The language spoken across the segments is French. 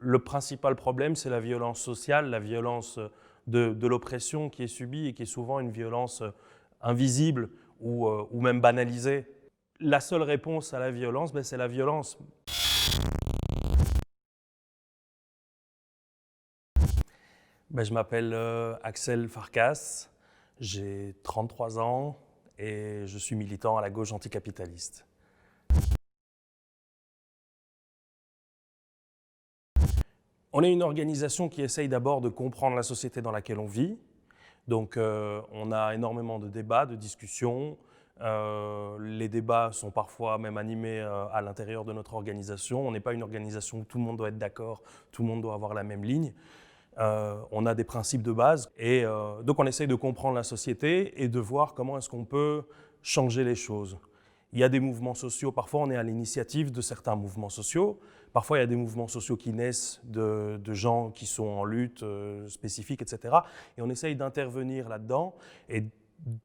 Le principal problème, c'est la violence sociale, la violence de l'oppression qui est subie et qui est souvent une violence invisible ou même banalisée. La seule réponse à la violence, c'est la violence. Je m'appelle Axel Farkas, j'ai 33 ans et je suis militant à la gauche anticapitaliste. On est une organisation qui essaye d'abord de comprendre la société dans laquelle on vit. Donc on a énormément de débats, de discussions. Les débats sont parfois même animés à l'intérieur de notre organisation. On n'est pas une organisation où tout le monde doit être d'accord, tout le monde doit avoir la même ligne. On a des principes de base et donc on essaye de comprendre la société et de voir comment est-ce qu'on peut changer les choses. Il y a des mouvements sociaux, parfois on est à l'initiative de certains mouvements sociaux, parfois il y a des mouvements sociaux qui naissent de gens qui sont en lutte spécifique, etc. Et on essaye d'intervenir là-dedans et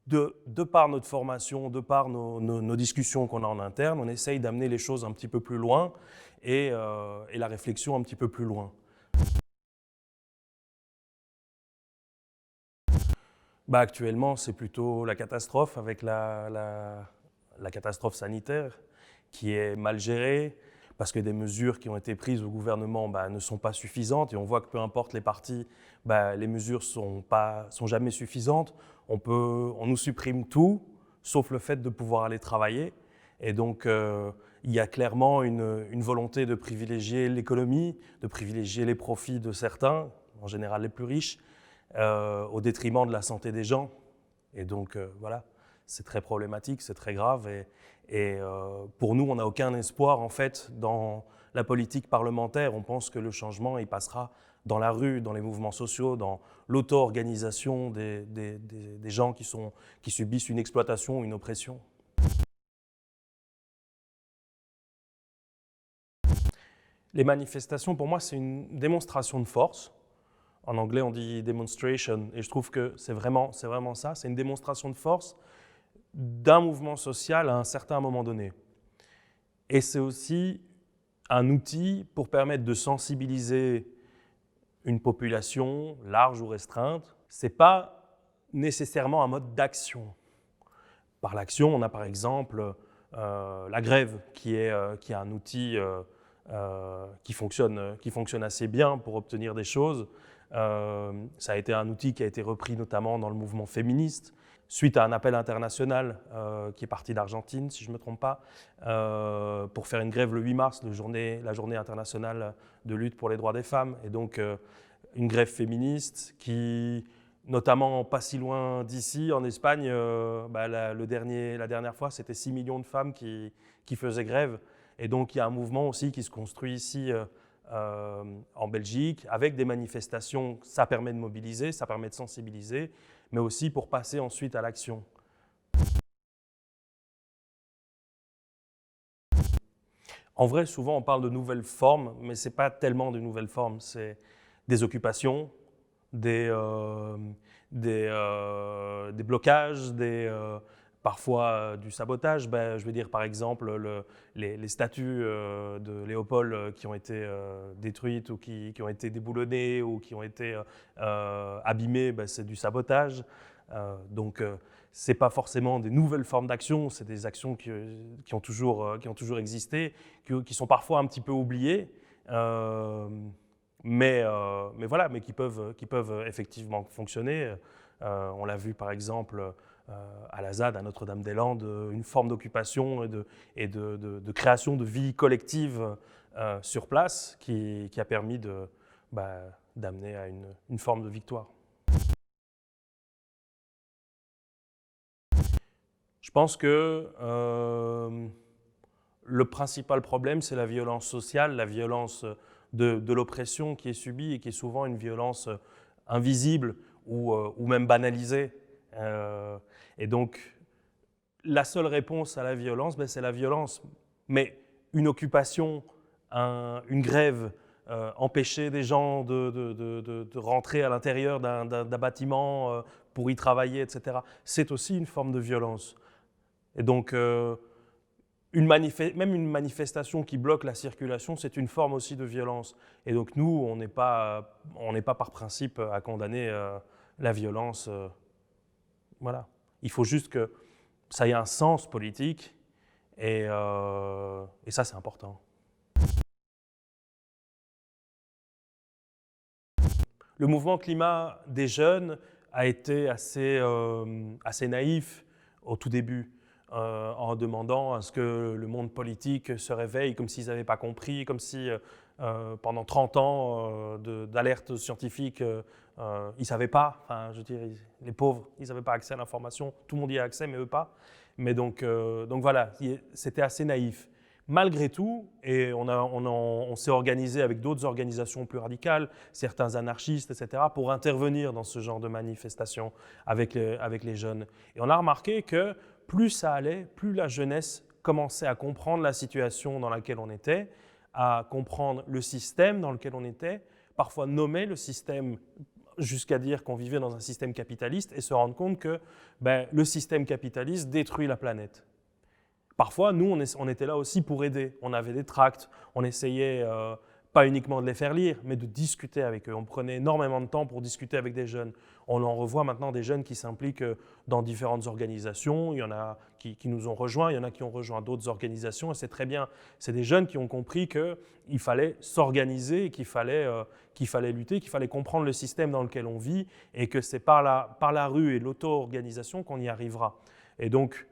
de par notre formation, de par nos discussions qu'on a en interne, on essaye d'amener les choses un petit peu plus loin et la réflexion un petit peu plus loin. Actuellement, c'est plutôt la catastrophe avec la catastrophe sanitaire qui est mal gérée parce que des mesures qui ont été prises au gouvernement ne sont pas suffisantes et on voit que peu importe les partis, les mesures sont jamais suffisantes. On nous supprime tout sauf le fait de pouvoir aller travailler et donc il y a clairement une volonté de privilégier l'économie, de privilégier les profits de certains, en général les plus riches, au détriment de la santé des gens. Et donc, voilà, c'est très problématique, c'est très grave. Et pour nous, on n'a aucun espoir, en fait, dans la politique parlementaire. On pense que le changement, il passera dans la rue, dans les mouvements sociaux, dans l'auto-organisation des gens qui subissent une exploitation ou une oppression. Les manifestations, pour moi, c'est une démonstration de force. En anglais, on dit demonstration, et je trouve que c'est vraiment ça. C'est une démonstration de force d'un mouvement social à un certain moment donné. Et c'est aussi un outil pour permettre de sensibiliser une population large ou restreinte. Ce n'est pas nécessairement un mode d'action. Par l'action, on a par exemple la grève, qui est un outil qui fonctionne assez bien pour obtenir des choses. Ça a été un outil qui a été repris notamment dans le mouvement féministe, suite à un appel international qui est parti d'Argentine, si je ne me trompe pas, pour faire une grève le 8 mars, la journée internationale de lutte pour les droits des femmes. Et donc, une grève féministe qui, notamment pas si loin d'ici, en Espagne, la dernière fois, c'était 6 millions de femmes qui faisaient grève. Et donc, il y a un mouvement aussi qui se construit ici en Belgique, avec des manifestations. Ça permet de mobiliser, ça permet de sensibiliser, mais aussi pour passer ensuite à l'action. En vrai, souvent, on parle de nouvelles formes, mais ce n'est pas tellement de nouvelles formes. C'est des occupations, des blocages, parfois du sabotage. Je veux dire, par exemple, les statues de Léopold qui ont été détruites ou qui ont été déboulonnées ou qui ont été abîmées, c'est du sabotage. Donc, ce n'est pas forcément des nouvelles formes d'action, c'est des actions qui ont toujours existé, qui sont parfois un petit peu oubliées. Mais qui peuvent effectivement fonctionner. On l'a vu par exemple à la ZAD, à Notre-Dame-des-Landes, une forme d'occupation et de création de vie collective sur place qui a permis d'amener à une forme de victoire. Je pense que le principal problème, c'est la violence sociale, la violence de l'oppression qui est subie et qui est souvent une violence invisible ou même banalisée. Et donc, la seule réponse à la violence, c'est la violence. Mais une occupation, une grève, empêcher des gens de rentrer à l'intérieur d'un bâtiment pour y travailler, etc., c'est aussi une forme de violence. Et donc, même une manifestation qui bloque la circulation, c'est une forme aussi de violence. Et donc nous, on n'est pas par principe à condamner la violence. Voilà. Il faut juste que ça ait un sens politique et ça, c'est important. Le mouvement climat des jeunes a été assez naïf au tout début, en demandant à ce que le monde politique se réveille comme s'ils n'avaient pas compris, comme si pendant 30 ans d'alerte scientifique, ils ne savaient pas. Enfin, je veux dire, les pauvres, ils n'avaient pas accès à l'information. Tout le monde y a accès, mais eux pas. Mais donc voilà, c'était assez naïf. Malgré tout, et on s'est organisé avec d'autres organisations plus radicales, certains anarchistes, etc., pour intervenir dans ce genre de manifestations avec les jeunes. Et on a remarqué que plus ça allait, plus la jeunesse commençait à comprendre la situation dans laquelle on était, à comprendre le système dans lequel on était, parfois nommer le système jusqu'à dire qu'on vivait dans un système capitaliste et se rendre compte que le système capitaliste détruit la planète. Parfois, nous, on était là aussi pour aider. On avait des tracts, on essayait pas uniquement de les faire lire, mais de discuter avec eux. On prenait énormément de temps pour discuter avec des jeunes. On en revoit maintenant des jeunes qui s'impliquent dans différentes organisations. Il y en a qui nous ont rejoints, il y en a qui ont rejoint d'autres organisations, et c'est très bien. C'est des jeunes qui ont compris qu'il fallait s'organiser, qu'il fallait lutter, qu'il fallait comprendre le système dans lequel on vit, et que c'est par la rue et l'auto-organisation qu'on y arrivera. Et donc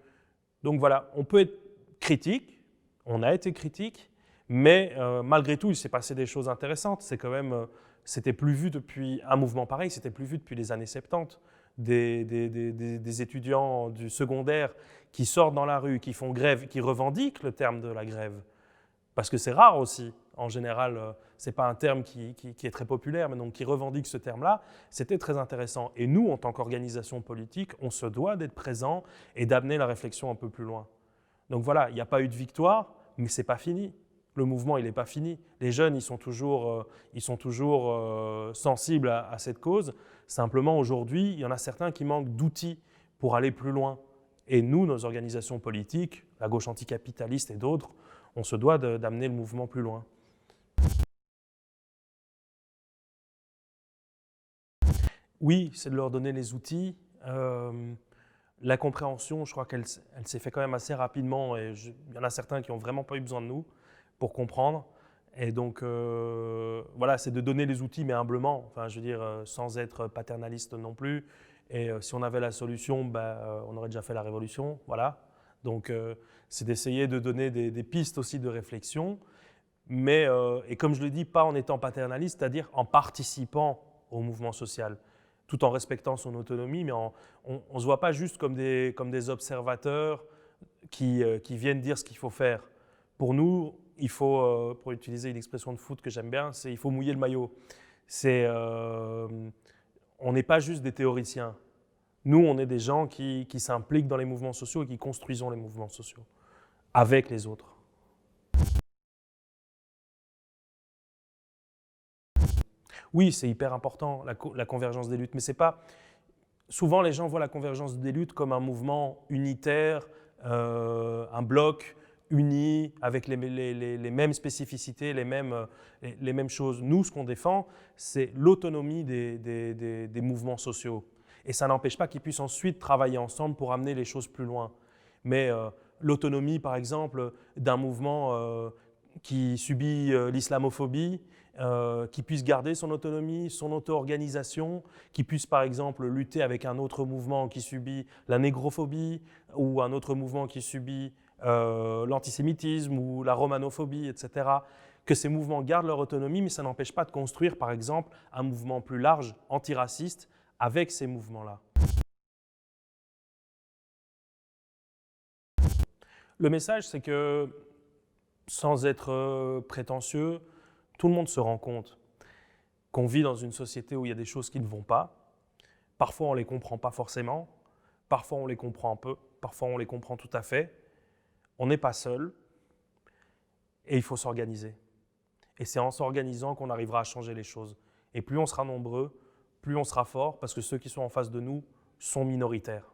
voilà, on peut être critique, on a été critique, mais malgré tout, il s'est passé des choses intéressantes. C'est quand même, c'était plus vu depuis un mouvement pareil, c'était plus vu depuis les années 70. Des étudiants du secondaire qui sortent dans la rue, qui font grève, qui revendiquent le terme de la grève. Parce que c'est rare aussi. En général, ce n'est pas un terme qui est très populaire, mais donc qui revendique ce terme-là, c'était très intéressant. Et nous, en tant qu'organisation politique, on se doit d'être présents et d'amener la réflexion un peu plus loin. Donc voilà, il n'y a pas eu de victoire, mais ce n'est pas fini. Le mouvement, il n'est pas fini. Les jeunes, ils sont toujours sensibles à cette cause. Simplement, aujourd'hui, il y en a certains qui manquent d'outils pour aller plus loin. Et nous, nos organisations politiques, la gauche anticapitaliste et d'autres, on se doit d'amener le mouvement plus loin. Oui, c'est de leur donner les outils. La compréhension, je crois qu'elle s'est fait quand même assez rapidement. Et il y en a certains qui n'ont vraiment pas eu besoin de nous pour comprendre. Et donc, voilà, c'est de donner les outils, mais humblement, enfin, je veux dire, sans être paternaliste non plus. Et si on avait la solution, on aurait déjà fait la révolution, voilà. Donc, c'est d'essayer de donner des pistes aussi de réflexion, mais, et comme je le dis, pas en étant paternaliste, c'est-à-dire en participant au mouvement social, tout en respectant son autonomie, mais on ne se voit pas juste comme des observateurs qui viennent dire ce qu'il faut faire. Pour nous, il faut, pour utiliser une expression de foot que j'aime bien, c'est il faut mouiller le maillot. On n'est pas juste des théoriciens. Nous, on est des gens qui s'impliquent dans les mouvements sociaux et qui construisons les mouvements sociaux avec les autres. Oui, c'est hyper important, la convergence des luttes, mais c'est pas... Souvent, les gens voient la convergence des luttes comme un mouvement unitaire, un bloc uni, avec les mêmes spécificités, les mêmes choses. Nous, ce qu'on défend, c'est l'autonomie des mouvements sociaux. Et ça n'empêche pas qu'ils puissent ensuite travailler ensemble pour amener les choses plus loin. Mais l'autonomie, par exemple, d'un mouvement qui subit l'islamophobie, qui puisse garder son autonomie, son auto-organisation, qui puisse par exemple lutter avec un autre mouvement qui subit la négrophobie ou un autre mouvement qui subit l'antisémitisme ou la romanophobie, etc. Que ces mouvements gardent leur autonomie, mais ça n'empêche pas de construire par exemple un mouvement plus large, antiraciste, avec ces mouvements-là. Le message, c'est que, sans être prétentieux, tout le monde se rend compte qu'on vit dans une société où il y a des choses qui ne vont pas. Parfois, on ne les comprend pas forcément. Parfois, on les comprend un peu. Parfois, on les comprend tout à fait. On n'est pas seul. Et il faut s'organiser. Et c'est en s'organisant qu'on arrivera à changer les choses. Et plus on sera nombreux, plus on sera fort, parce que ceux qui sont en face de nous sont minoritaires.